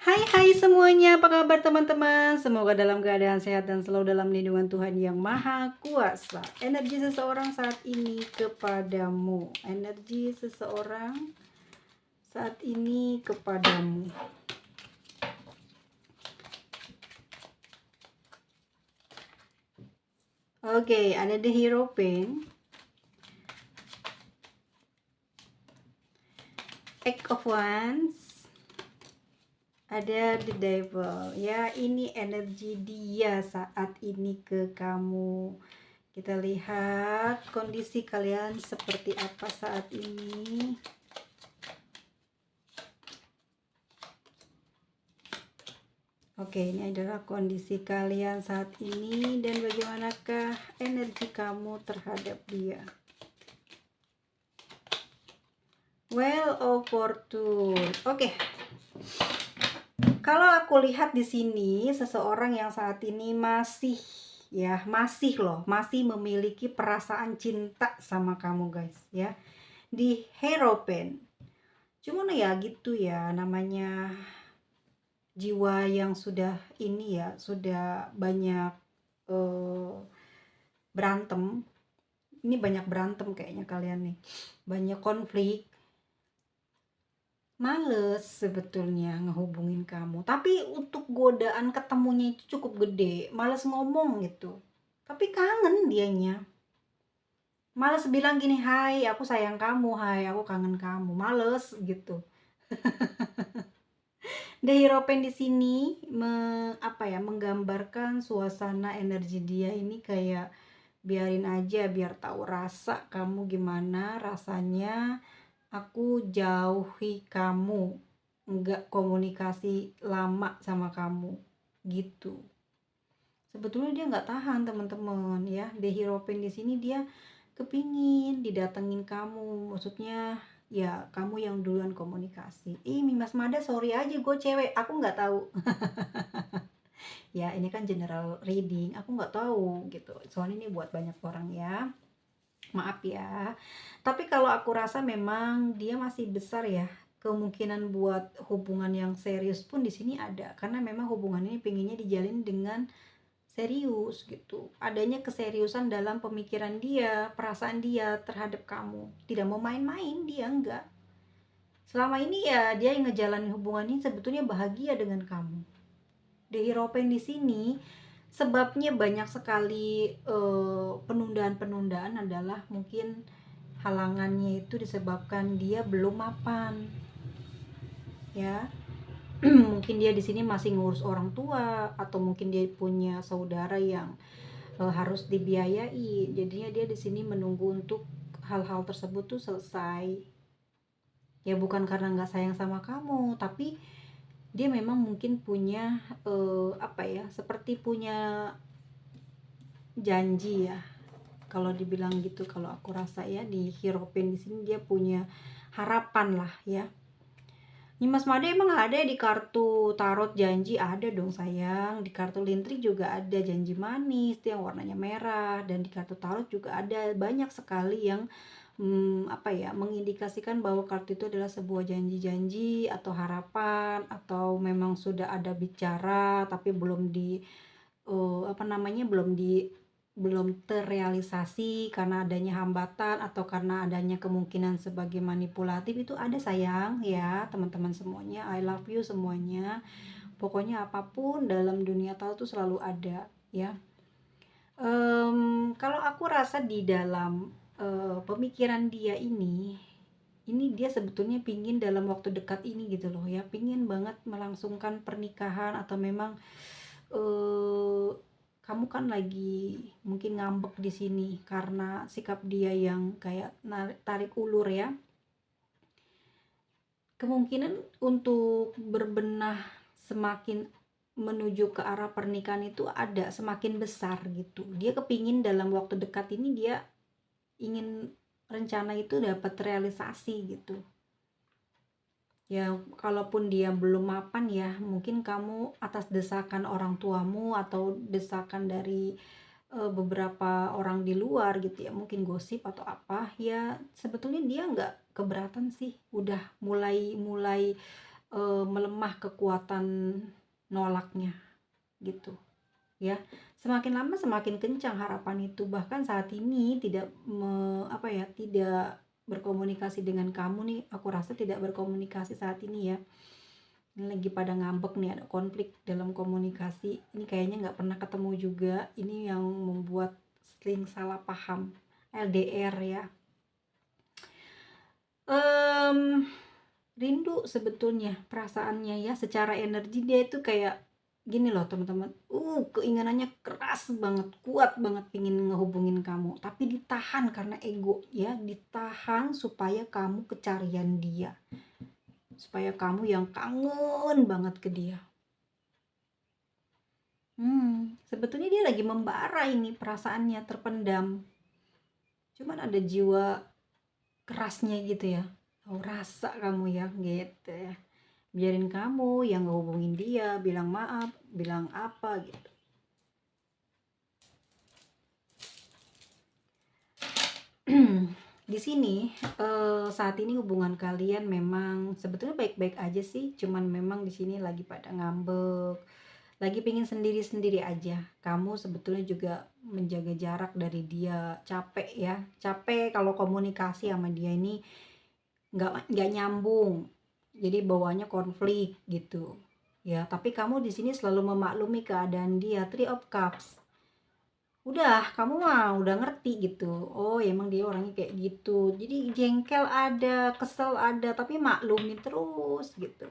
Hai hai semuanya, apa kabar teman-teman? Semoga dalam keadaan sehat dan selalu dalam lindungan Tuhan Yang Maha Kuasa. Energi seseorang saat ini kepadamu. Energi seseorang saat ini kepadamu. Oke, ada The Hierophant, Eight of Wands, ada The Devil. Ya, ini energi dia saat ini ke kamu. Kita lihat kondisi kalian seperti apa saat ini. Oke, ini adalah kondisi kalian saat ini dan bagaimanakah energi kamu terhadap dia. Well of Fortune. Oke. Kalau aku lihat di sini seseorang yang saat ini masih memiliki perasaan cinta sama kamu guys ya. Di Hierophant. Cuman ya gitu ya, namanya jiwa yang sudah ini ya, sudah banyak berantem. Ini banyak berantem kayaknya kalian nih, banyak konflik, males sebetulnya ngehubungin kamu, tapi untuk godaan ketemunya itu cukup gede, males ngomong gitu, tapi kangen dianya, males bilang gini, hai aku sayang kamu, hai aku kangen kamu, males gitu. The Hierophant di sini menggambarkan suasana energi dia ini kayak biarin aja, biar tahu rasa kamu gimana rasanya aku jauhi kamu, nggak komunikasi lama sama kamu gitu. Sebetulnya dia nggak tahan teman-teman ya. The Hierophant di sini dia kepingin didatengin kamu, maksudnya ya kamu yang duluan komunikasi. Mas Mada sorry aja gue cewek, aku nggak tahu. Ya ini kan general reading, aku nggak tahu gitu, soalnya ini buat banyak orang ya, maaf ya. Tapi kalau aku rasa memang dia masih besar ya kemungkinan buat hubungan yang serius pun di sini ada, karena memang hubungan ini pengennya dijalin dengan serius gitu, adanya keseriusan dalam pemikiran dia, perasaan dia terhadap kamu, tidak mau main-main, dia enggak. Selama ini ya dia yang ngejalanin hubungan ini sebetulnya bahagia dengan kamu. The Hierophant di sini sebabnya banyak sekali penundaan-penundaan adalah mungkin halangannya itu disebabkan dia belum mapan ya. Mungkin dia di sini masih ngurus orang tua, atau mungkin dia punya saudara yang harus dibiayai, jadinya dia di sini menunggu untuk hal-hal tersebut tuh selesai ya, bukan karena nggak sayang sama kamu, tapi dia memang mungkin punya seperti punya janji ya, kalau dibilang gitu, kalau aku rasa ya di Hierophant di sini dia punya harapan lah ya. Nih Mas Made emang ada di kartu tarot janji? Ada dong sayang. Di kartu lintrik juga ada janji manis yang warnanya merah, dan di kartu tarot juga ada banyak sekali yang mengindikasikan bahwa kartu itu adalah sebuah janji-janji atau harapan, atau memang sudah ada bicara tapi belum di belum terrealisasi karena adanya hambatan atau karena adanya kemungkinan sebagai manipulatif. Itu ada sayang ya teman-teman semuanya, I love you semuanya. Pokoknya apapun dalam dunia tahu tuh selalu ada ya. Kalau aku rasa di dalam pemikiran dia ini dia sebetulnya pingin dalam waktu dekat ini gitu loh ya, pingin banget melangsungkan pernikahan, atau memang kamu kan lagi mungkin ngambek di sini karena sikap dia yang kayak tarik ulur ya. Kemungkinan untuk berbenah semakin menuju ke arah pernikahan itu ada semakin besar gitu. Dia kepingin dalam waktu dekat ini, dia ingin rencana itu dapat realisasi gitu. Ya kalaupun dia belum mapan ya, mungkin kamu atas desakan orang tuamu atau desakan dari beberapa orang di luar gitu ya, mungkin gosip atau apa ya, sebetulnya dia nggak keberatan sih, udah mulai melemah kekuatan nolaknya gitu ya. Semakin lama semakin kencang harapan itu, bahkan saat ini tidak tidak berkomunikasi dengan kamu nih, aku rasa tidak berkomunikasi saat ini ya. Ini lagi pada ngambek nih, ada konflik dalam komunikasi. Ini kayaknya nggak pernah ketemu juga. Ini yang membuat sering salah paham. LDR ya. Rindu sebetulnya perasaannya ya, secara energi dia itu kayak gini loh teman-teman, keinginannya keras banget, kuat banget pingin ngehubungin kamu, tapi ditahan karena ego ya, ditahan supaya kamu kecarian dia, supaya kamu yang kangen banget ke dia. Sebetulnya dia lagi membara ini, perasaannya terpendam, cuman ada jiwa kerasnya gitu ya. Oh, rasa kamu ya gitu ya, biarin kamu yang ngehubungin dia, bilang maaf, bilang apa gitu. Di sini saat ini hubungan kalian memang sebetulnya baik-baik aja sih, cuman memang di sini lagi pada ngambek, lagi pingin sendiri-sendiri aja. Kamu sebetulnya juga menjaga jarak dari dia, capek ya, capek kalau komunikasi sama dia ini nggak nyambung, jadi bawanya konflik gitu ya. Tapi kamu di sini selalu memaklumi keadaan dia. Three of Cups, udah kamu mah udah ngerti gitu, oh emang dia orangnya kayak gitu, jadi jengkel ada, kesel ada, tapi maklumin terus gitu.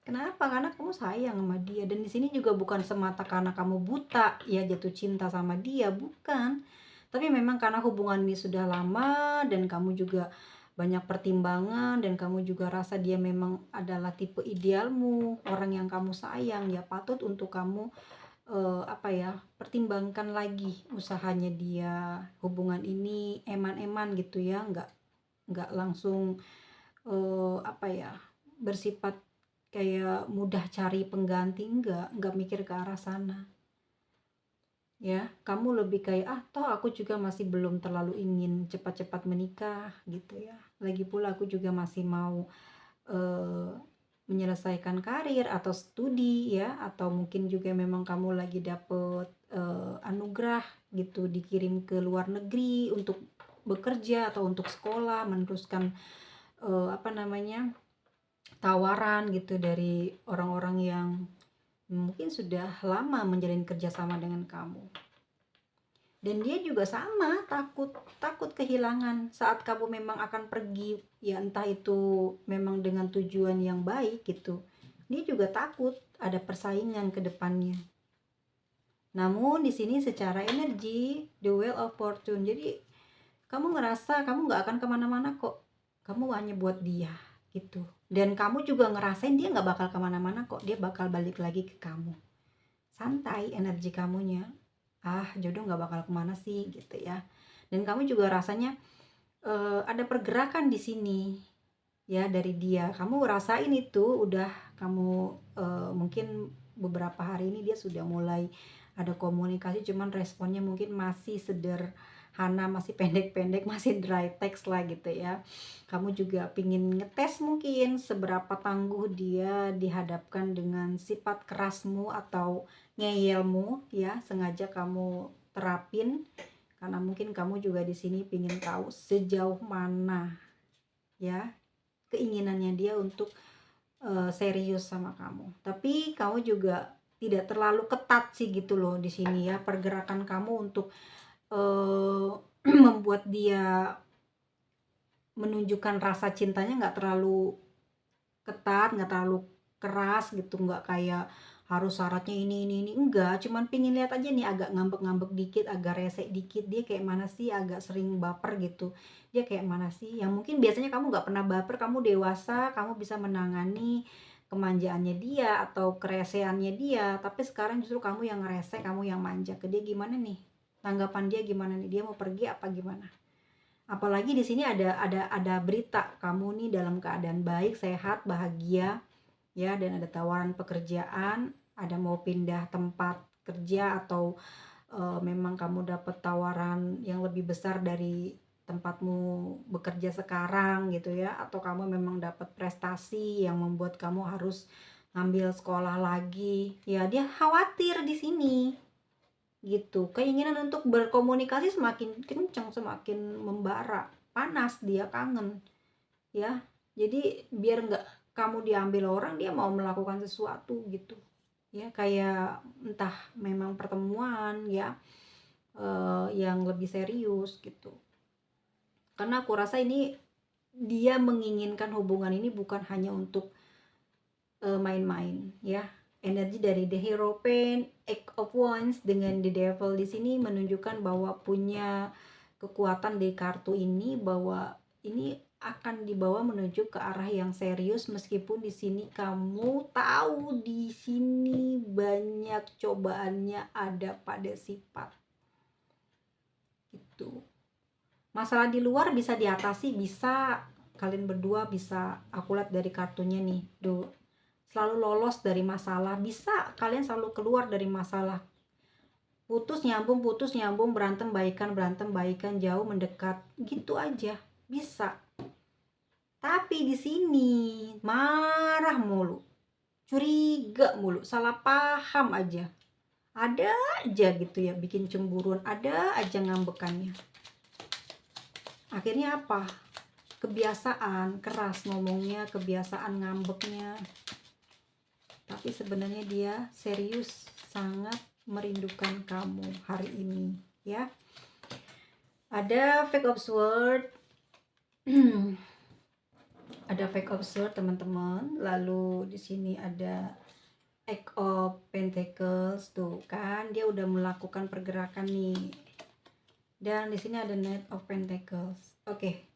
Kenapa? Karena kamu sayang sama dia, dan di sini juga bukan semata karena kamu buta ya jatuh cinta sama dia, bukan, tapi memang karena hubungan ini sudah lama dan kamu juga banyak pertimbangan, dan kamu juga rasa dia memang adalah tipe idealmu, orang yang kamu sayang, ya patut untuk kamu pertimbangkan lagi usahanya dia, hubungan ini eman-eman gitu ya, nggak langsung bersifat kayak mudah cari pengganti, nggak mikir ke arah sana ya. Kamu lebih kayak toh aku juga masih belum terlalu ingin cepat-cepat menikah gitu ya, lagi pula aku juga masih mau menyelesaikan karir atau studi ya, atau mungkin juga memang kamu lagi dapet anugerah gitu, dikirim ke luar negeri untuk bekerja atau untuk sekolah, meneruskan tawaran gitu dari orang-orang yang mungkin sudah lama menjalin kerjasama dengan kamu. Dan dia juga sama, takut kehilangan saat kamu memang akan pergi ya, entah itu memang dengan tujuan yang baik gitu. Dia juga takut ada persaingan ke depannya. Namun di sini secara energi, the wheel of fortune, jadi kamu ngerasa kamu nggak akan kemana-mana kok, kamu hanya buat dia gitu. Dan kamu juga ngerasain dia nggak bakal kemana-mana kok, dia bakal balik lagi ke kamu. Santai energi kamunya, jodoh nggak bakal kemana sih gitu ya. Dan kamu juga rasanya ada pergerakan di sini ya dari dia, kamu rasain itu. Udah kamu mungkin beberapa hari ini dia sudah mulai ada komunikasi, cuman responnya mungkin masih sederhana, masih pendek-pendek, masih dry text lah gitu ya. Kamu juga pingin ngetes mungkin seberapa tangguh dia dihadapkan dengan sifat kerasmu atau ngeyelmu ya, sengaja kamu terapin karena mungkin kamu juga di sini pingin tahu sejauh mana ya keinginannya dia untuk serius sama kamu. Tapi kamu juga tidak terlalu ketat sih gitu loh di sini ya, pergerakan kamu untuk membuat dia menunjukkan rasa cintanya nggak terlalu ketat, nggak terlalu keras gitu, nggak kayak harus syaratnya ini, enggak, cuman pingin lihat aja nih, agak ngambek-ngambek dikit, agak rese dikit, dia kayak mana sih, agak sering baper gitu, dia kayak mana sih, yang mungkin biasanya kamu nggak pernah baper, kamu dewasa, kamu bisa menangani kemanjaannya dia atau kereseannya dia, tapi sekarang justru kamu yang ngerese, kamu yang manja ke dia. Gimana nih tanggapan dia, gimana nih, dia mau pergi apa gimana? Apalagi di sini ada berita kamu nih dalam keadaan baik, sehat, bahagia ya, dan ada tawaran pekerjaan, ada mau pindah tempat kerja, atau memang kamu dapat tawaran yang lebih besar dari tempatmu bekerja sekarang gitu ya, atau kamu memang dapat prestasi yang membuat kamu harus ngambil sekolah lagi, ya dia khawatir di sini gitu. Keinginan untuk berkomunikasi semakin kencang, semakin membara, panas, dia kangen ya. Jadi biar nggak kamu diambil orang, dia mau melakukan sesuatu gitu ya, kayak entah memang pertemuan ya, yang lebih serius gitu. Karena aku rasa ini dia menginginkan hubungan ini bukan hanya untuk main-main ya. Energi dari The Hero Pen, Eight of Wands dengan The Devil di sini menunjukkan bahwa punya kekuatan di kartu ini, bahwa ini akan dibawa menuju ke arah yang serius, meskipun di sini kamu tahu di sini banyak cobaannya ada pada sifat itu. Masalah di luar bisa diatasi, bisa kalian berdua bisa, aku lihat dari kartunya nih, selalu lolos dari masalah, bisa kalian selalu keluar dari masalah, putus nyambung, berantem baikan, jauh mendekat gitu aja bisa. Tapi di sini marah mulu, curiga mulu, salah paham aja, ada aja gitu ya, bikin cemburuan, ada aja ngambekannya. Akhirnya apa? Kebiasaan keras ngomongnya, kebiasaan ngambeknya. Tapi sebenarnya dia serius, sangat merindukan kamu hari ini ya. Ada Page of Swords. Ada Page of Swords teman-teman. Lalu di sini ada Eight of Pentacles, tuh kan dia udah melakukan pergerakan nih. Dan di sini ada Knight of Pentacles. Oke.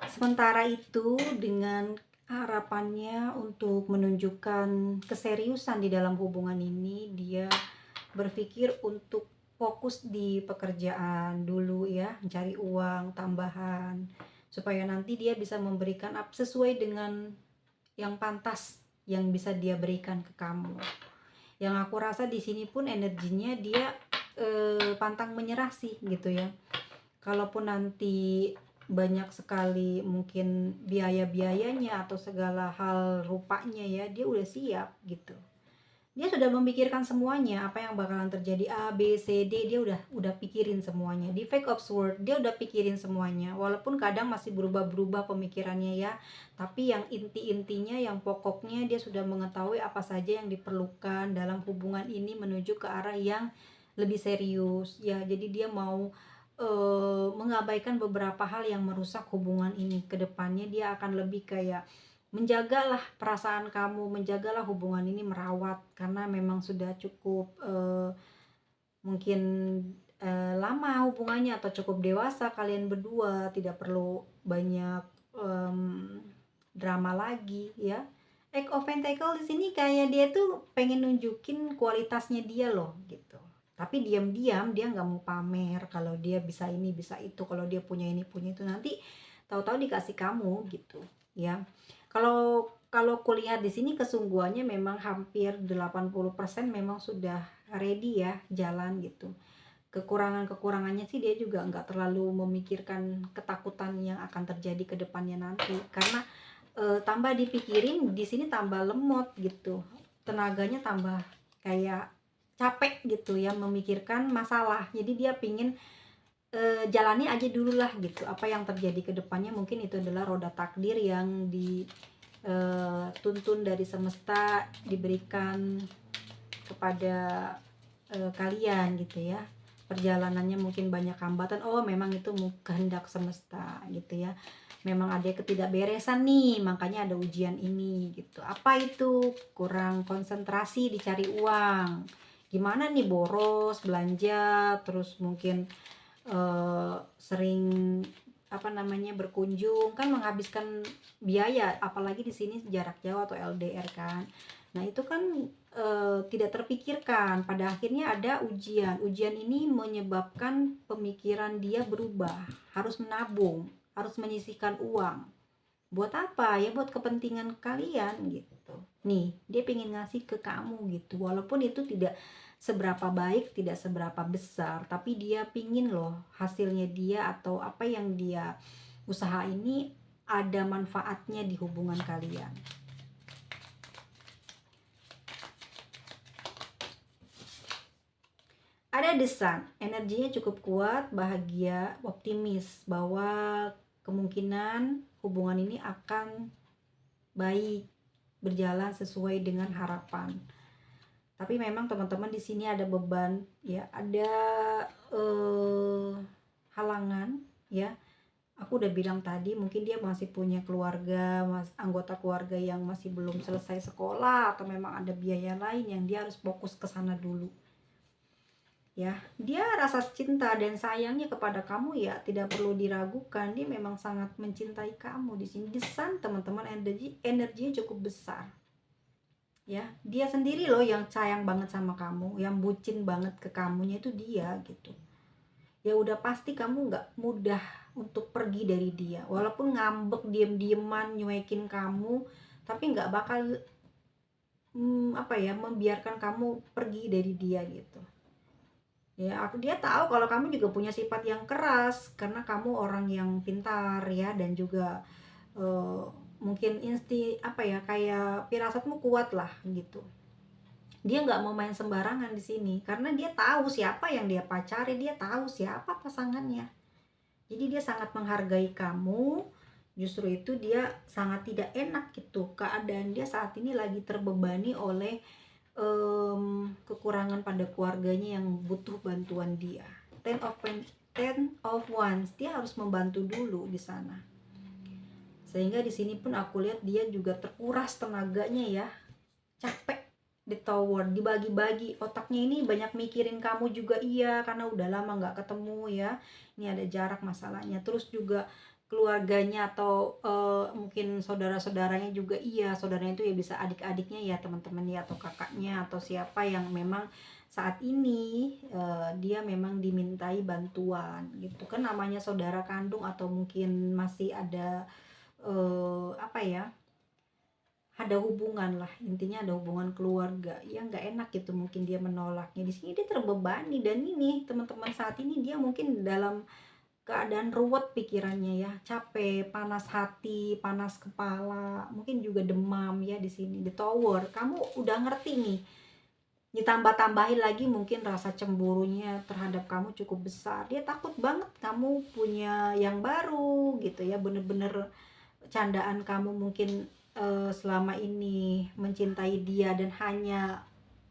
Sementara itu dengan harapannya untuk menunjukkan keseriusan di dalam hubungan ini, dia berpikir untuk fokus di pekerjaan dulu ya, mencari uang tambahan supaya nanti dia bisa memberikan sesuai dengan yang pantas yang bisa dia berikan ke kamu. Yang aku rasa di sini pun energinya dia pantang menyerah sih gitu ya. Kalaupun nanti banyak sekali mungkin biaya-biayanya atau segala hal rupanya ya, dia udah siap gitu. Dia sudah memikirkan semuanya, apa yang bakalan terjadi, A, B, C, D, dia udah pikirin semuanya. Di Page of Swords dia udah pikirin semuanya, walaupun kadang masih berubah-berubah pemikirannya ya, tapi yang inti-intinya, yang pokoknya dia sudah mengetahui apa saja yang diperlukan dalam hubungan ini menuju ke arah yang lebih serius ya. Jadi dia mau mengabaikan beberapa hal yang merusak hubungan ini. Kedepannya dia akan lebih kayak menjagalah perasaan kamu, menjagalah hubungan ini, merawat, karena memang sudah cukup mungkin lama hubungannya atau cukup dewasa kalian berdua, tidak perlu banyak drama lagi ya. Eight of Pentacles di sini kayak dia tuh pengen nunjukin kualitasnya dia loh gitu. Tapi diam-diam dia nggak mau pamer kalau dia bisa ini bisa itu, kalau dia punya ini punya itu, nanti tahu-tahu dikasih kamu gitu ya. Kalau kulihat di sini kesungguhannya memang hampir 80% memang sudah ready ya, jalan gitu. Kekurangannya sih dia juga nggak terlalu memikirkan ketakutan yang akan terjadi ke depannya nanti, karena tambah dipikirin di sini tambah lemot gitu, tenaganya tambah kayak capek gitu ya memikirkan masalah. Jadi dia pingin jalani aja dulu lah gitu, apa yang terjadi ke depannya. Mungkin itu adalah roda takdir yang dituntun dari semesta, diberikan kepada kalian gitu ya. Perjalanannya mungkin banyak hambatan, oh memang itu kehendak semesta gitu ya, memang ada ketidakberesan nih, makanya ada ujian ini gitu. Apa itu? Kurang konsentrasi dicari uang, gimana nih, boros belanja, terus mungkin sering berkunjung kan, menghabiskan biaya, apalagi di sini jarak jauh atau LDR kan. Nah itu kan tidak terpikirkan, pada akhirnya ada ujian ini menyebabkan pemikiran dia berubah, harus menabung, harus menyisihkan uang. Buat apa ya? Buat kepentingan kalian gitu. nih, dia pengen ngasih ke kamu gitu. Walaupun itu tidak seberapa baik, tidak seberapa besar, tapi dia pingin loh hasilnya dia atau apa yang dia usaha ini ada manfaatnya di hubungan kalian. Ada The Sun, energinya cukup kuat, bahagia, optimis bahwa kemungkinan hubungan ini akan baik, berjalan sesuai dengan harapan. Tapi memang teman-teman di sini ada beban ya, ada halangan ya. Aku udah bilang tadi, mungkin dia masih punya keluarga, anggota keluarga yang masih belum selesai sekolah, atau memang ada biaya lain yang dia harus fokus ke sana dulu. Ya, dia rasa cinta dan sayangnya kepada kamu ya tidak perlu diragukan. Dia memang sangat mencintai kamu di sini. The Sun, teman-teman, energinya cukup besar. Ya, dia sendiri loh yang sayang banget sama kamu, yang bucin banget ke kamunya itu dia gitu. Ya udah pasti kamu nggak mudah untuk pergi dari dia, walaupun ngambek diem-dieman nyuekin kamu, tapi nggak bakal membiarkan kamu pergi dari dia gitu. Ya, dia tahu kalau kamu juga punya sifat yang keras karena kamu orang yang pintar ya, dan juga mungkin kayak firasatmu kuat lah gitu. Dia nggak mau main sembarangan di sini karena dia tahu siapa yang dia pacari, dia tahu siapa pasangannya. Jadi dia sangat menghargai kamu. Justru itu dia sangat tidak enak gitu. Keadaan dia saat ini lagi terbebani oleh kekurangan pada keluarganya yang butuh bantuan dia. Ten of Wands, dia harus membantu dulu di sana. Sehingga di sini pun aku lihat dia juga terkuras tenaganya ya, capek di tower, dibagi-bagi otaknya ini, banyak mikirin kamu juga iya karena udah lama nggak ketemu ya. Ini ada jarak masalahnya. Terus juga keluarganya atau mungkin saudara-saudaranya juga iya. Saudaranya itu ya bisa adik-adiknya ya teman-teman ya, atau kakaknya atau siapa yang memang saat ini dia memang dimintai bantuan gitu kan, namanya saudara kandung atau mungkin masih ada ada hubungan lah, intinya ada hubungan keluarga ya, nggak enak gitu mungkin dia menolaknya. Di sini dia terbebani, dan ini teman-teman saat ini dia mungkin dalam keadaan ruwet pikirannya ya, capek, panas hati, panas kepala, mungkin juga demam ya. Di sini di tower kamu udah ngerti nih, ditambah-tambahin lagi mungkin rasa cemburunya terhadap kamu cukup besar. Dia takut banget kamu punya yang baru gitu ya, bener-bener candaan kamu mungkin selama ini mencintai dia dan hanya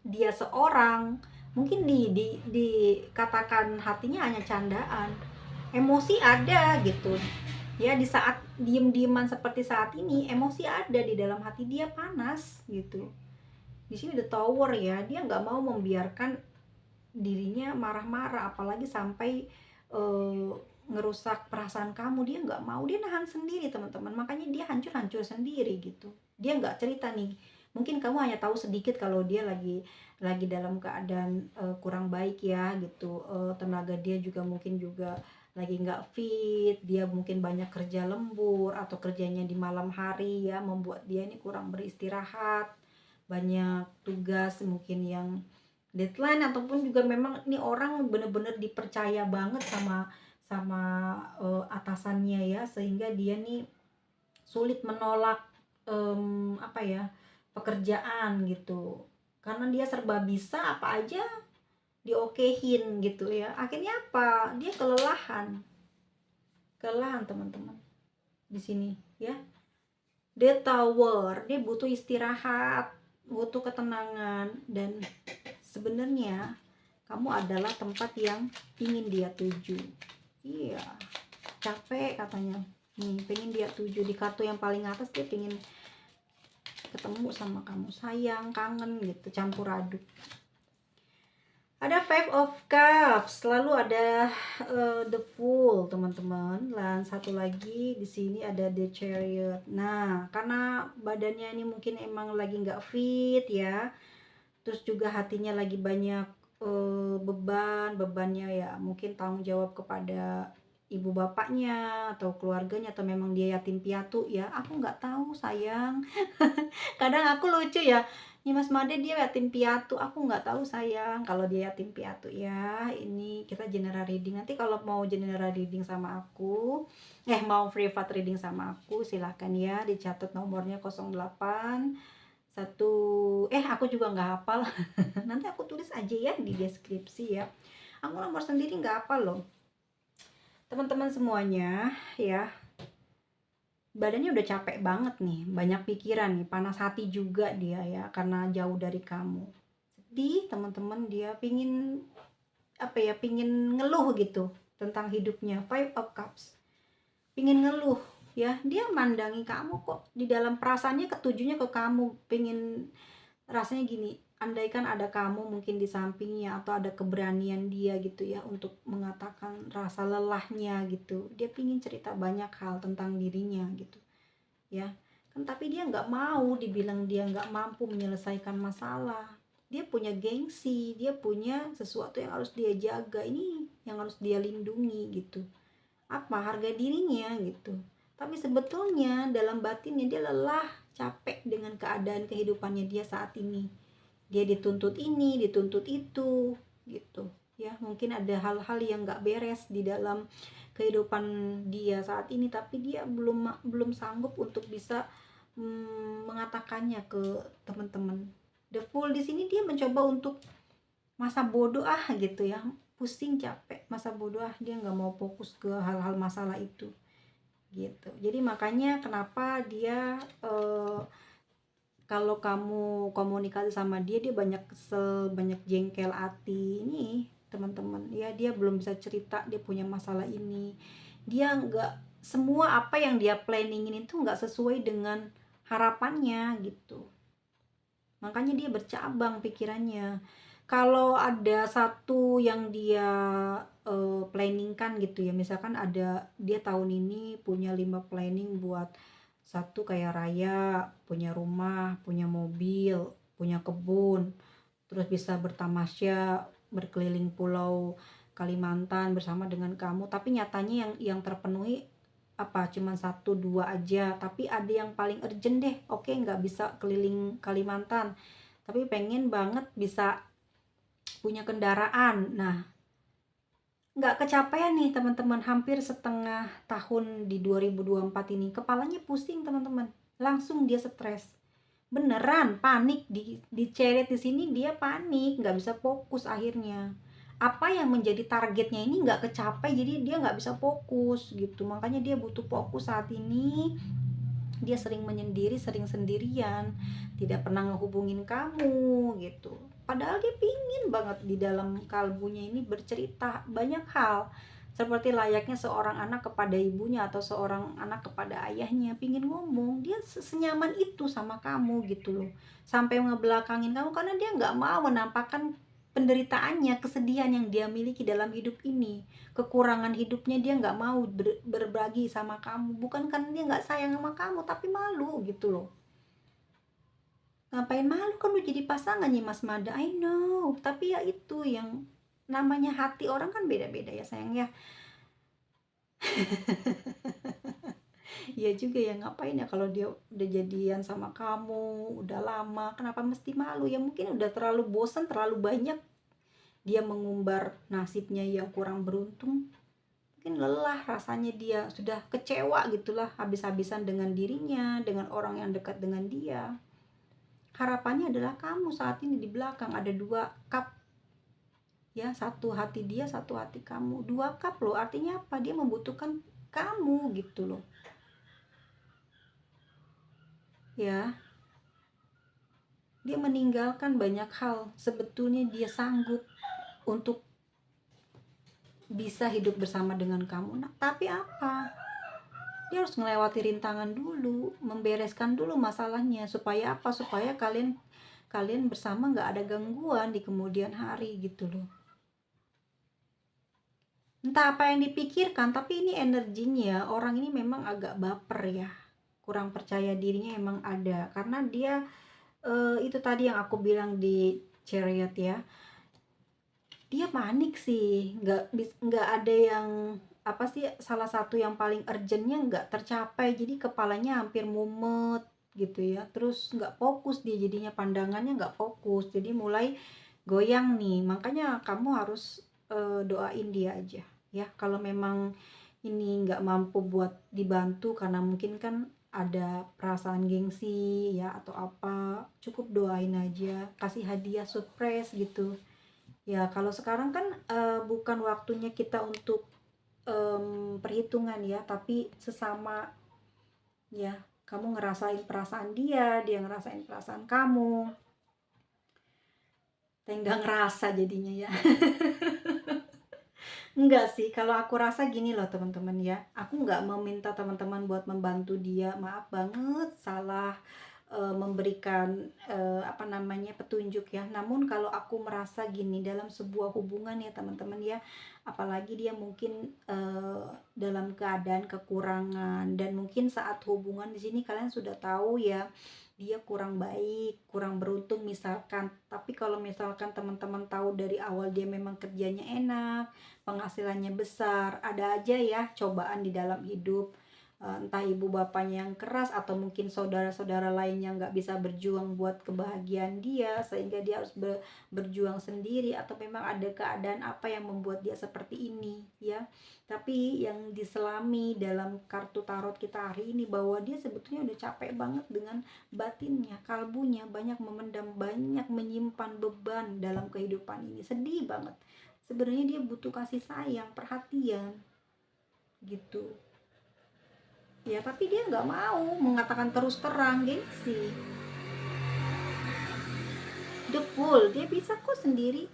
dia seorang, mungkin dikatakan hatinya hanya candaan, emosi ada gitu ya. Di saat diem-dieman seperti saat ini, emosi ada di dalam hati dia, panas gitu. Di sini The Tower ya, dia nggak mau membiarkan dirinya marah-marah, apalagi sampai ngerusak perasaan kamu. Dia nggak mau, dia nahan sendiri teman-teman, makanya dia hancur-hancur sendiri gitu. Dia nggak cerita nih, mungkin kamu hanya tahu sedikit kalau dia lagi dalam keadaan kurang baik ya gitu. Tenaga dia juga mungkin juga lagi nggak fit, dia mungkin banyak kerja lembur atau kerjanya di malam hari ya, membuat dia ini kurang beristirahat, banyak tugas mungkin yang deadline, ataupun juga memang ini orang bener-bener dipercaya banget sama atasannya ya, sehingga dia nih sulit menolak pekerjaan gitu, karena dia serba bisa, apa aja diokehin gitu ya. Akhirnya apa, dia kelelahan teman-teman di sini ya. The Tower, dia butuh istirahat, butuh ketenangan, dan sebenarnya kamu adalah tempat yang ingin dia tuju. Iya, capek katanya nih, pengen dia tuju. Di kartu yang paling atas dia pengen ketemu sama kamu, sayang, kangen gitu, campur aduk. Ada Five of Cups, lalu ada The Fool teman-teman, dan satu lagi di sini ada The Chariot. Nah, karena badannya ini mungkin emang lagi nggak fit ya, terus juga hatinya lagi banyak bebannya ya, mungkin tanggung jawab kepada ibu bapaknya atau keluarganya, atau memang dia yatim piatu ya, aku nggak tahu sayang. Kadang aku lucu ya, "Ih, Mas Made dia yatim piatu," aku nggak tahu sayang kalau dia yatim piatu ya. Ini kita general reading, nanti kalau mau general reading sama aku, mau privat reading sama aku, silahkan ya, dicatat nomornya 08 satu, aku juga nggak hafal. Nanti aku tulis aja ya di deskripsi ya. Aku nomor sendiri nggak hafal loh. Teman-teman semuanya ya, badannya udah capek banget nih, banyak pikiran nih, panas hati juga dia ya, karena jauh dari kamu. Sedih teman-teman, dia pingin pingin ngeluh gitu tentang hidupnya. Five of Cups, pingin ngeluh ya, dia mandangi kamu kok, di dalam perasaannya ketujuhnya ke kamu, pingin rasanya gini, andaikan ada kamu mungkin di sampingnya, atau ada keberanian dia gitu ya untuk mengatakan rasa lelahnya gitu, dia pingin cerita banyak hal tentang dirinya gitu ya kan, tapi dia nggak mau dibilang dia nggak mampu menyelesaikan masalah. Dia punya gengsi, dia punya sesuatu yang harus dia jaga, ini yang harus dia lindungi gitu, apa harga dirinya gitu. Tapi sebetulnya dalam batinnya dia lelah, capek dengan keadaan kehidupannya dia saat ini. Dia dituntut ini, dituntut itu gitu ya, mungkin ada hal-hal yang nggak beres di dalam kehidupan dia saat ini, tapi dia belum sanggup untuk bisa mengatakannya ke teman-teman. The Fool di sini dia mencoba untuk masa bodoh gitu ya, pusing capek masa bodoh, dia nggak mau fokus ke hal-hal masalah itu gitu. Jadi makanya kenapa dia kalau kamu komunikasi sama dia, dia banyak kesel, banyak jengkel hati ini teman-teman ya. Dia belum bisa cerita dia punya masalah ini, dia nggak, semua apa yang dia planningin itu nggak sesuai dengan harapannya gitu, makanya dia bercabang pikirannya. Kalau ada satu yang dia planningkan gitu ya, misalkan ada, dia tahun ini punya 5 planning buat satu kaya raya, punya rumah, punya mobil, punya kebun, terus bisa bertamasya berkeliling pulau Kalimantan bersama dengan kamu. Tapi nyatanya yang terpenuhi cuman satu dua aja. Tapi ada yang paling urgent deh, oke nggak bisa keliling Kalimantan, tapi pengen banget bisa punya kendaraan. Nah, nggak kecapean nih teman-teman, hampir setengah tahun di 2024 ini kepalanya pusing teman-teman, langsung dia stres, beneran panik, diceret di sini dia panik, nggak bisa fokus, akhirnya apa yang menjadi targetnya ini nggak kecapai, jadi dia nggak bisa fokus gitu. Makanya dia butuh fokus saat ini. Dia sering menyendiri, sering sendirian, tidak pernah ngehubungin kamu gitu, padahal dia pingin banget di dalam kalbunya ini bercerita banyak hal, seperti layaknya seorang anak kepada ibunya atau seorang anak kepada ayahnya, pingin ngomong. Dia senyaman itu sama kamu gitu loh, sampai ngebelakangin kamu karena dia nggak mau menampakkan penderitaannya, kesedihan yang dia miliki dalam hidup ini, kekurangan hidupnya. Dia nggak mau berbagi sama kamu, bukan karena dia nggak sayang sama kamu, tapi malu gitu loh. Ngapain malu, kan udah jadi pasangan ya Mas Mada, I know, tapi ya itu yang namanya hati orang kan beda-beda ya sayang ya. Iya juga ya, ngapain ya kalau dia udah jadian sama kamu udah lama, kenapa mesti malu ya? Mungkin udah terlalu bosan, terlalu banyak dia mengumbar nasibnya yang kurang beruntung, mungkin lelah rasanya, dia sudah kecewa gitulah habis-habisan dengan dirinya, dengan orang yang dekat dengan dia. Harapannya adalah kamu saat ini di belakang, ada 2 cup ya, satu hati dia, satu hati kamu, 2 cup loh, artinya apa? Dia membutuhkan kamu gitu loh ya. Dia meninggalkan banyak hal, sebetulnya dia sanggup untuk bisa hidup bersama dengan kamu. Nah, tapi apa? Dia harus melewati rintangan dulu, membereskan dulu masalahnya, supaya apa? Supaya kalian bersama nggak ada gangguan di kemudian hari gitu loh. Entah apa yang dipikirkan, tapi ini energinya orang ini memang agak baper ya, kurang percaya dirinya emang ada, karena dia itu tadi yang aku bilang di Chariot ya, dia panik sih, nggak ada yang apa sih, salah satu yang paling urgent-nya nggak tercapai, jadi kepalanya hampir mumet gitu ya, terus nggak fokus dia jadinya, pandangannya nggak fokus, jadi mulai goyang nih. Makanya kamu harus, doain dia aja ya, kalau memang ini nggak mampu buat dibantu karena mungkin kan ada perasaan gengsi ya atau apa, cukup doain aja, kasih hadiah surprise gitu. Ya kalau sekarang kan, bukan waktunya kita untuk perhitungan ya, tapi sesama ya, kamu ngerasain perasaan dia, dia ngerasain perasaan kamu, nggak ngerasa jadinya ya. Enggak sih, kalau aku rasa gini loh teman-teman ya, aku nggak meminta teman-teman buat membantu dia, maaf banget salah memberikan apa namanya, petunjuk ya. Namun kalau aku merasa gini, dalam sebuah hubungan ya teman-teman ya, apalagi dia mungkin dalam keadaan kekurangan, dan mungkin saat hubungan di sini kalian sudah tahu ya, dia kurang baik, kurang beruntung misalkan. Tapi kalau misalkan teman-teman tahu dari awal dia memang kerjanya enak, penghasilannya besar, ada aja ya cobaan di dalam hidup. Entah ibu bapaknya yang keras atau mungkin saudara-saudara lainnya nggak bisa berjuang buat kebahagiaan dia, sehingga dia harus berjuang sendiri, atau memang ada keadaan apa yang membuat dia seperti ini ya. Tapi yang diselami dalam kartu tarot kita hari ini, bahwa dia sebetulnya udah capek banget dengan batinnya, kalbunya banyak memendam, banyak menyimpan beban dalam kehidupan ini, sedih banget. Sebenarnya dia butuh kasih sayang, perhatian gitu ya, tapi dia nggak mau mengatakan terus terang, gengsi. Dekul, dia bisa kok sendiri.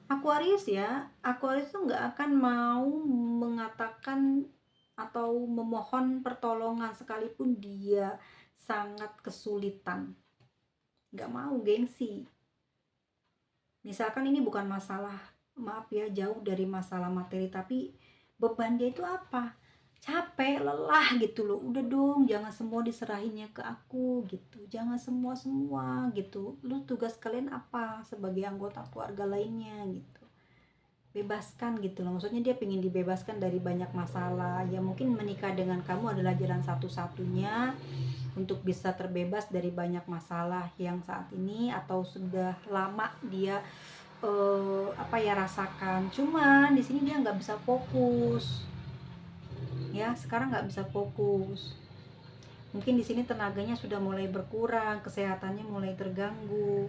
Aquarius ya, Aquarius tuh nggak akan mau mengatakan atau memohon pertolongan sekalipun dia sangat kesulitan, nggak mau, gengsi. Misalkan ini bukan masalah, maaf ya, jauh dari masalah materi, tapi beban dia itu apa, capek, lelah gitu loh. Udah dong, jangan semua diserahinnya ke aku gitu, jangan semua gitu, lu tugas kalian apa sebagai anggota keluarga lainnya gitu, bebaskan gitu loh. Maksudnya dia pengen dibebaskan dari banyak masalah ya, mungkin menikah dengan kamu adalah jalan satu-satunya untuk bisa terbebas dari banyak masalah yang saat ini atau sudah lama dia apa ya rasakan. Cuman di sini dia nggak bisa fokus ya, sekarang nggak bisa fokus. Mungkin di sini tenaganya sudah mulai berkurang, kesehatannya mulai terganggu.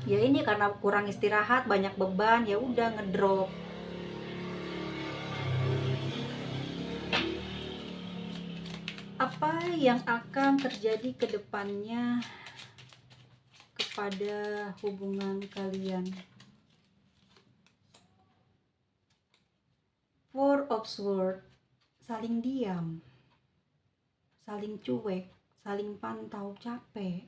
Ya ini karena kurang istirahat, banyak beban, ya udah ngedrop. Apa yang akan terjadi ke depannya kepada hubungan kalian? Four of Swords, saling diam, saling cuek, saling pantau, capek.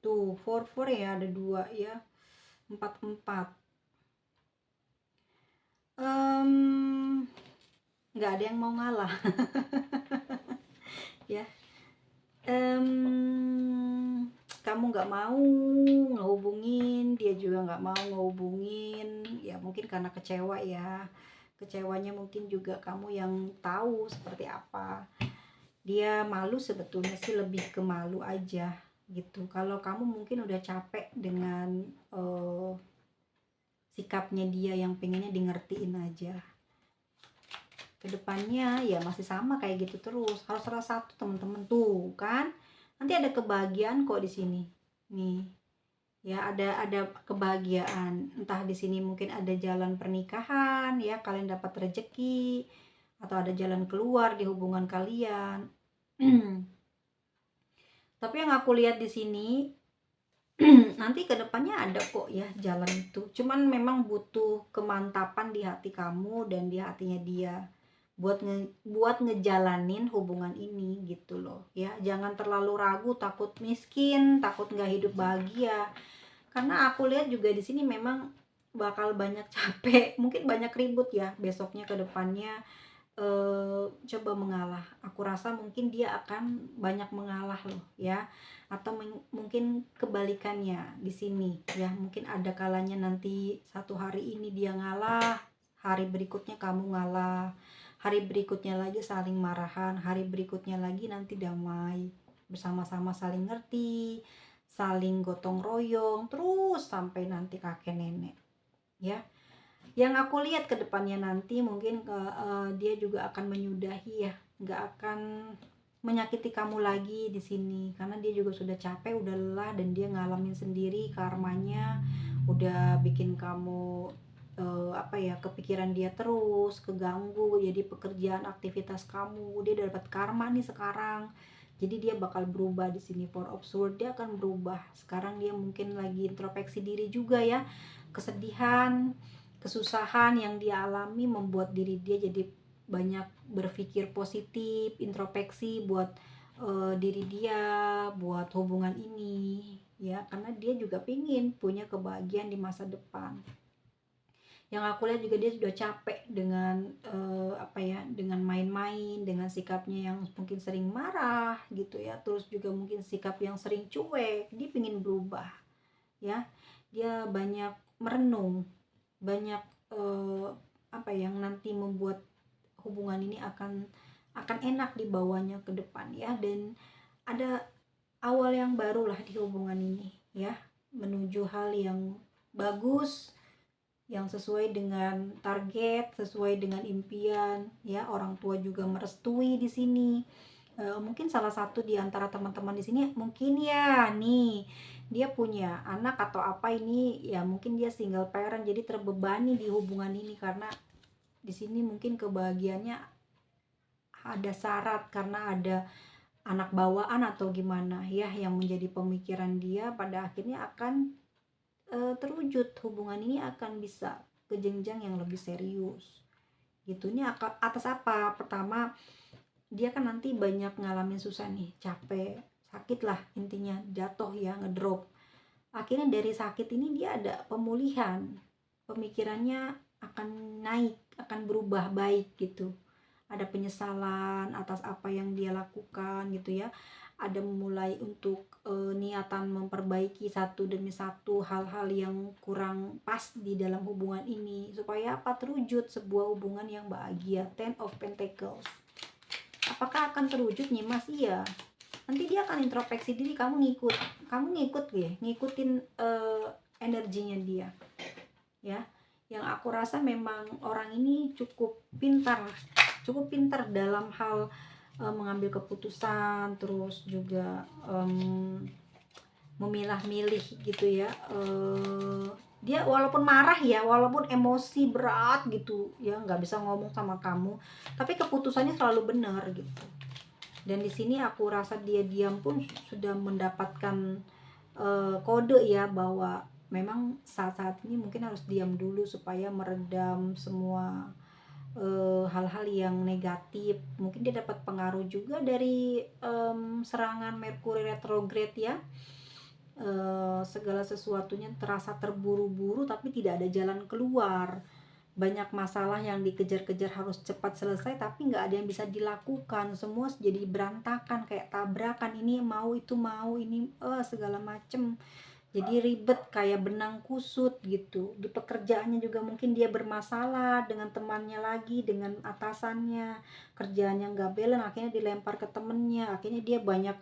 Tuh, four ya, ada dua ya, empat. Nggak ada yang mau ngalah ya. Kamu nggak mau ngehubungin, dia juga nggak mau ngehubungin ya, mungkin karena kecewa ya. Kecewanya mungkin juga kamu yang tahu seperti apa. Dia malu, sebetulnya sih lebih ke malu aja gitu. Kalau kamu mungkin udah capek dengan sikapnya dia yang pengennya di ngertiin aja. Kedepannya ya masih sama kayak gitu terus, harus salah satu teman-teman tuh kan. Nanti ada kebahagiaan kok di sini. Nih, ya ada kebahagiaan. Entah di sini mungkin ada jalan pernikahan ya, kalian dapat rezeki, atau ada jalan keluar di hubungan kalian. Tapi yang aku lihat di sini nanti kedepannya ada kok ya jalan itu. Cuman memang butuh kemantapan di hati kamu dan di hatinya dia buat ngejalanin hubungan ini gitu loh ya. Jangan terlalu ragu, takut miskin, takut nggak hidup bahagia, karena aku lihat juga di sini memang bakal banyak capek, mungkin banyak ribut ya besoknya ke depannya. coba mengalah. Aku rasa mungkin dia akan banyak mengalah loh ya. Atau mungkin kebalikannya di sini ya. Mungkin ada kalanya nanti satu hari ini dia ngalah, hari berikutnya kamu ngalah, hari berikutnya lagi saling marahan, hari berikutnya lagi nanti damai, bersama-sama saling ngerti, saling gotong royong, terus sampai nanti kakek nenek ya. Yang aku lihat ke depannya nanti mungkin dia juga akan menyudahi ya, nggak akan menyakiti kamu lagi di sini karena dia juga sudah capek, udah lelah, dan dia ngalamin sendiri karmanya, udah bikin kamu apa ya, kepikiran dia terus, keganggu, jadi pekerjaan aktivitas kamu, dia dapat karma nih sekarang. Jadi dia bakal berubah di sini. Four of Swords, dia akan berubah. Sekarang dia mungkin lagi introspeksi diri juga ya. Kesedihan, kesusahan yang dia alami membuat diri dia jadi banyak berpikir positif, introspeksi buat diri dia, buat hubungan ini ya, karena dia juga pingin punya kebahagiaan di masa depan. Yang aku lihat juga dia sudah capek dengan apa ya, dengan main-main, dengan sikapnya yang mungkin sering marah gitu ya, terus juga mungkin sikap yang sering cuek. Dia pingin berubah ya, dia banyak merenung, banyak apa yang nanti membuat hubungan ini akan enak dibawanya ke depan ya. Dan ada awal yang baru lah di hubungan ini ya, menuju hal yang bagus, yang sesuai dengan target, sesuai dengan impian ya. Orang tua juga merestui di sini. Mungkin salah satu di antara teman-teman di sini mungkin ya nih dia punya anak atau apa ini ya, mungkin dia single parent jadi terbebani di hubungan ini karena di sini mungkin kebahagiaannya ada syarat karena ada anak bawaan atau gimana ya, yang menjadi pemikiran dia pada akhirnya akan terwujud. Hubungan ini akan bisa ke jenjang yang lebih serius gitu. Ini atas apa? Pertama, dia kan nanti banyak ngalamin susah nih, capek, sakit lah intinya, jatuh ya, ngedrop. Akhirnya dari sakit ini dia ada pemulihan, pemikirannya akan naik, akan berubah baik gitu. Ada penyesalan atas apa yang dia lakukan gitu ya. Ada mulai untuk niatan memperbaiki satu demi satu hal-hal yang kurang pas di dalam hubungan ini, supaya apa, terwujud sebuah hubungan yang bahagia. Ten of Pentacles. Apakah akan terwujud nih Mas? Iya. Nanti dia akan introspeksi diri, kamu ngikut ya, ngikutin energinya dia ya. Yang aku rasa memang orang ini cukup pintar dalam hal mengambil keputusan, terus juga memilah-milih gitu ya. Dia walaupun marah ya, walaupun emosi berat gitu ya, nggak bisa ngomong sama kamu, tapi keputusannya selalu benar gitu. Dan di sini aku rasa dia diam pun sudah mendapatkan kode ya, bahwa memang saat-saat ini mungkin harus diam dulu supaya meredam semua hal-hal yang negatif. Mungkin dia dapat pengaruh juga dari serangan Merkuri retrograde ya. Segala sesuatunya terasa terburu-buru tapi tidak ada jalan keluar. Banyak masalah yang dikejar-kejar harus cepat selesai tapi nggak ada yang bisa dilakukan. Semua jadi berantakan, kayak tabrakan, ini mau itu mau, ini segala macem. Jadi ribet kayak benang kusut gitu. Di pekerjaannya juga mungkin dia bermasalah dengan temannya lagi, dengan atasannya, kerjaannya nggak balance, akhirnya dilempar ke temennya, akhirnya dia banyak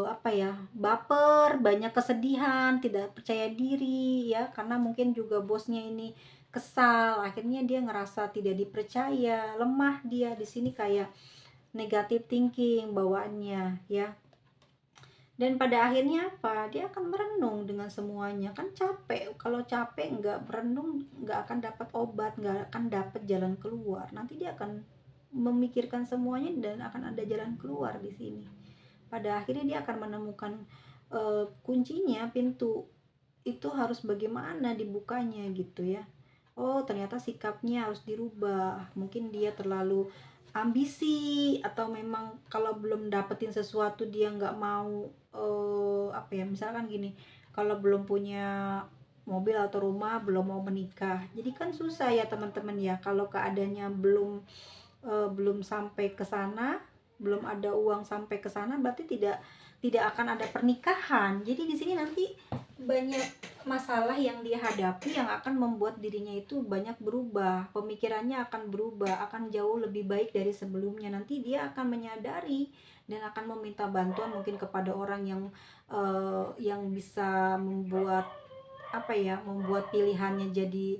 apa ya, baper, banyak kesedihan, tidak percaya diri ya, karena mungkin juga bosnya ini kesal, akhirnya dia ngerasa tidak dipercaya, lemah dia di sini, kayak negative thinking bawaannya ya. Dan pada akhirnya apa, dia akan merenung dengan semuanya. Kan capek, kalau capek nggak merenung nggak akan dapat obat, nggak akan dapat jalan keluar. Nanti dia akan memikirkan semuanya dan akan ada jalan keluar di sini. Pada akhirnya dia akan menemukan kuncinya, pintu itu harus bagaimana dibukanya gitu ya. Oh ternyata sikapnya harus dirubah, mungkin dia terlalu ambisi, atau memang kalau belum dapetin sesuatu dia nggak mau apa ya, misalkan gini, kalau belum punya mobil atau rumah belum mau menikah, jadi kan susah ya teman-teman ya, kalau keadaannya belum belum sampai ke sana, belum ada uang sampai ke sana, berarti tidak akan ada pernikahan. Jadi di sini nanti banyak masalah yang dia hadapi yang akan membuat dirinya itu banyak berubah, pemikirannya akan berubah, akan jauh lebih baik dari sebelumnya. Nanti dia akan menyadari dan akan meminta bantuan mungkin kepada orang yang bisa membuat apa ya, membuat pilihannya jadi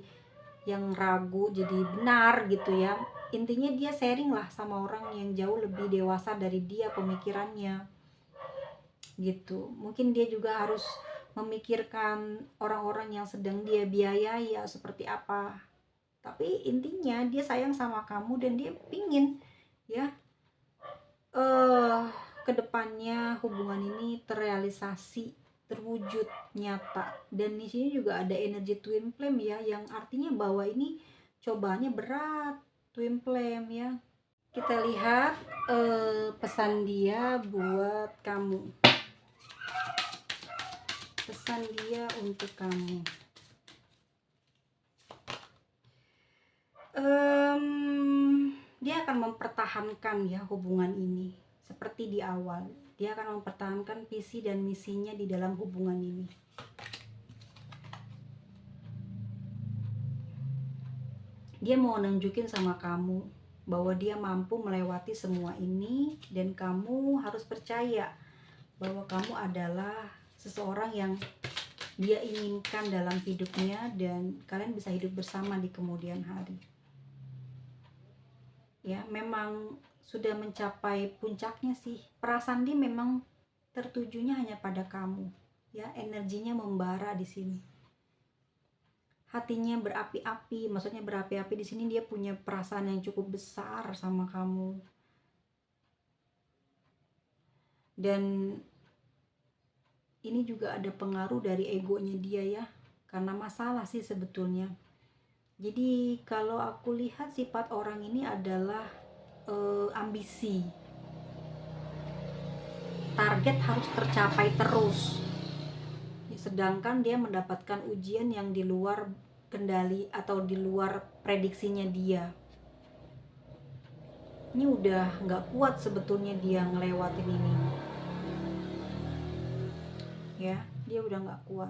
yang ragu jadi benar gitu ya. Intinya dia sharing lah sama orang yang jauh lebih dewasa dari dia pemikirannya gitu. Mungkin dia juga harus memikirkan orang-orang yang sedang dia biayai ya seperti apa. Tapi intinya dia sayang sama kamu dan dia pingin ya eh kedepannya hubungan ini terrealisasi, terwujud nyata. Dan di sini juga ada energi twin flame ya, yang artinya bahwa ini cobaannya berat, twin flame ya. Kita lihat pesan dia buat kamu, pesan dia untuk kamu. Dia akan mempertahankan ya hubungan ini seperti di awal. Dia akan mempertahankan visi dan misinya di dalam hubungan ini. Dia mau nunjukin sama kamu bahwa dia mampu melewati semua ini, dan kamu harus percaya bahwa kamu adalah seseorang yang dia inginkan dalam hidupnya, dan kalian bisa hidup bersama di kemudian hari. Ya, memang sudah mencapai puncaknya sih. Perasaan dia memang tertujunya hanya pada kamu. Ya, energinya membara di sini. Hatinya berapi-api, maksudnya berapi-api di sini dia punya perasaan yang cukup besar sama kamu. Dan ini juga ada pengaruh dari egonya dia ya, karena masalah sih sebetulnya. Jadi kalau aku lihat sifat orang ini adalah ambisi. Target harus tercapai terus. Sedangkan dia mendapatkan ujian yang di luar kendali atau di luar prediksinya dia. Ini udah nggak kuat sebetulnya dia ngelewatin ini. Ya, dia udah nggak kuat.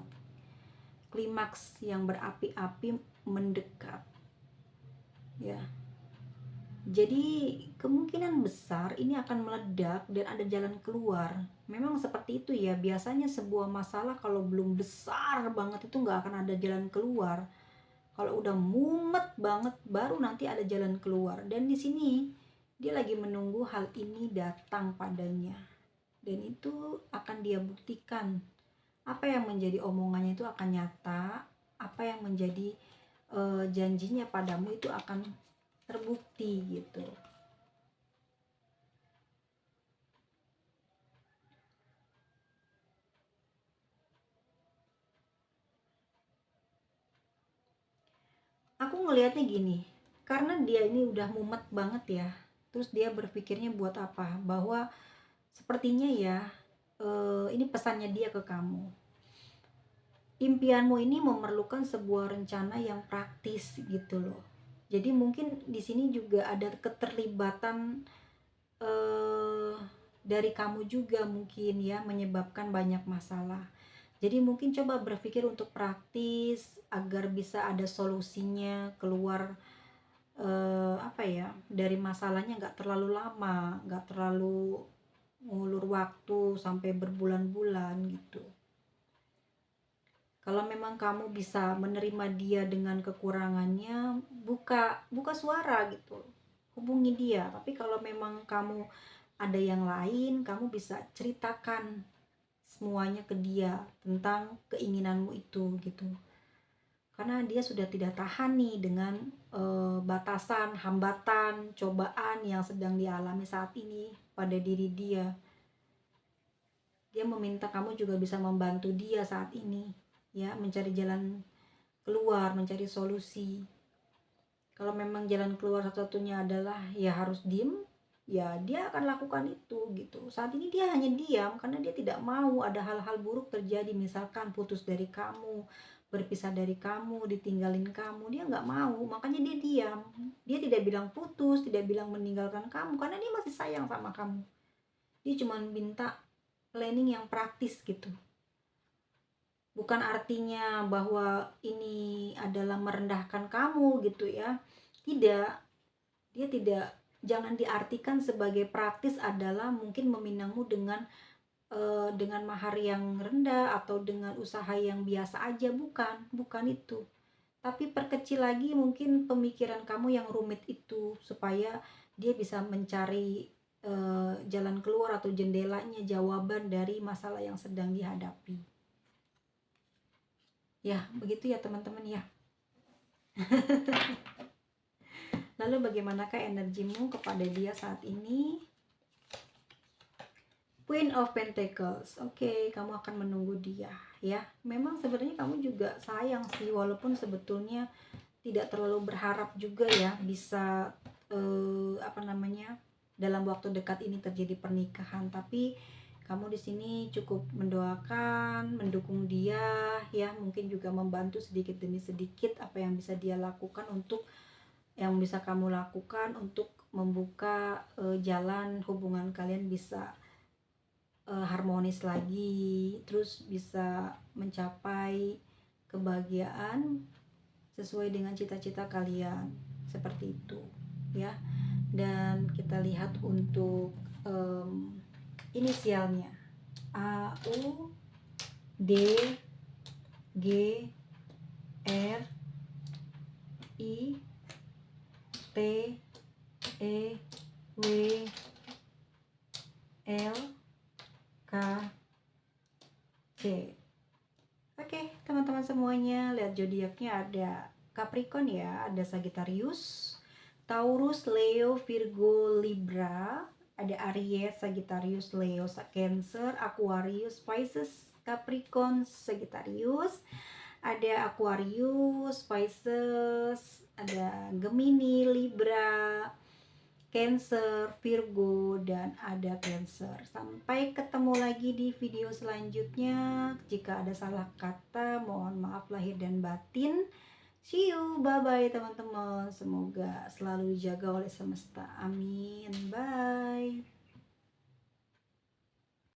Klimaks yang berapi-api mendekat. Ya. Jadi kemungkinan besar ini akan meledak dan ada jalan keluar. Memang seperti itu ya, biasanya sebuah masalah kalau belum besar banget itu nggak akan ada jalan keluar. Kalau udah mumet banget baru nanti ada jalan keluar. Dan di sini dia lagi menunggu hal ini datang padanya. Dan itu akan dia buktikan. Apa yang menjadi omongannya itu akan nyata, apa yang menjadi janjinya padamu itu akan terbukti gitu. Aku ngelihatnya gini, karena dia ini udah mumet banget ya, terus dia berpikirnya buat apa, bahwa sepertinya ya ini pesannya dia ke kamu, impianmu ini memerlukan sebuah rencana yang praktis gitu loh. Jadi mungkin di sini juga ada keterlibatan dari kamu juga mungkin ya, menyebabkan banyak masalah. Jadi mungkin coba berpikir untuk praktis agar bisa ada solusinya keluar apa ya, dari masalahnya nggak terlalu lama, nggak terlalu ngulur waktu sampai berbulan-bulan gitu. Kalau memang kamu bisa menerima dia dengan kekurangannya, buka suara gitu, hubungi dia. Tapi kalau memang kamu ada yang lain, kamu bisa ceritakan semuanya ke dia tentang keinginanmu itu gitu. Karena dia sudah tidak tahan nih dengan batasan, hambatan, cobaan yang sedang dialami saat ini pada diri dia. Dia meminta kamu juga bisa membantu dia saat ini ya, mencari jalan keluar, mencari solusi. Kalau memang jalan keluar satu-satunya adalah ya harus diem, ya dia akan lakukan itu gitu. Saat ini dia hanya diam karena dia tidak mau ada hal-hal buruk terjadi, misalkan putus dari kamu, berpisah dari kamu, ditinggalin kamu, dia nggak mau, makanya dia diam. Dia tidak bilang putus, tidak bilang meninggalkan kamu, karena dia masih sayang sama kamu. Dia cuma minta planning yang praktis gitu. Bukan artinya bahwa ini adalah merendahkan kamu gitu ya. Tidak, dia tidak, jangan diartikan sebagai praktis adalah mungkin meminangmu dengan mahar yang rendah atau dengan usaha yang biasa aja, bukan itu. Tapi perkecil lagi mungkin pemikiran kamu yang rumit itu supaya dia bisa mencari jalan keluar atau jendelanya, jawaban dari masalah yang sedang dihadapi. Ya, begitu ya teman-teman ya. Lalu bagaimanakah energimu kepada dia saat ini? Queen of Pentacles. Oke, kamu akan menunggu dia ya. Memang sebenarnya kamu juga sayang sih, walaupun sebetulnya tidak terlalu berharap juga ya bisa dalam waktu dekat ini terjadi pernikahan. Tapi kamu di sini cukup mendoakan, mendukung dia ya, mungkin juga membantu sedikit demi sedikit apa yang bisa dia lakukan yang bisa kamu lakukan untuk membuka jalan hubungan kalian bisa harmonis lagi, terus bisa mencapai kebahagiaan sesuai dengan cita-cita kalian, seperti itu ya. Dan kita lihat untuk inisialnya A, U, D, G, R, I, T, E, W, L, K, C. Oke, teman-teman semuanya, lihat zodiaknya ada Capricorn ya, ada Sagittarius, Taurus, Leo, Virgo, Libra, ada Aries, Sagittarius, Leo, Cancer, Aquarius, Pisces, Capricorn, Sagittarius, ada Aquarius, Pisces, ada Gemini, Libra, Cancer, Virgo, dan ada Cancer. Sampai ketemu lagi di video selanjutnya. Jika ada salah kata, mohon maaf lahir dan batin. See you, bye-bye teman-teman. Semoga selalu dijaga oleh semesta. Amin. Bye.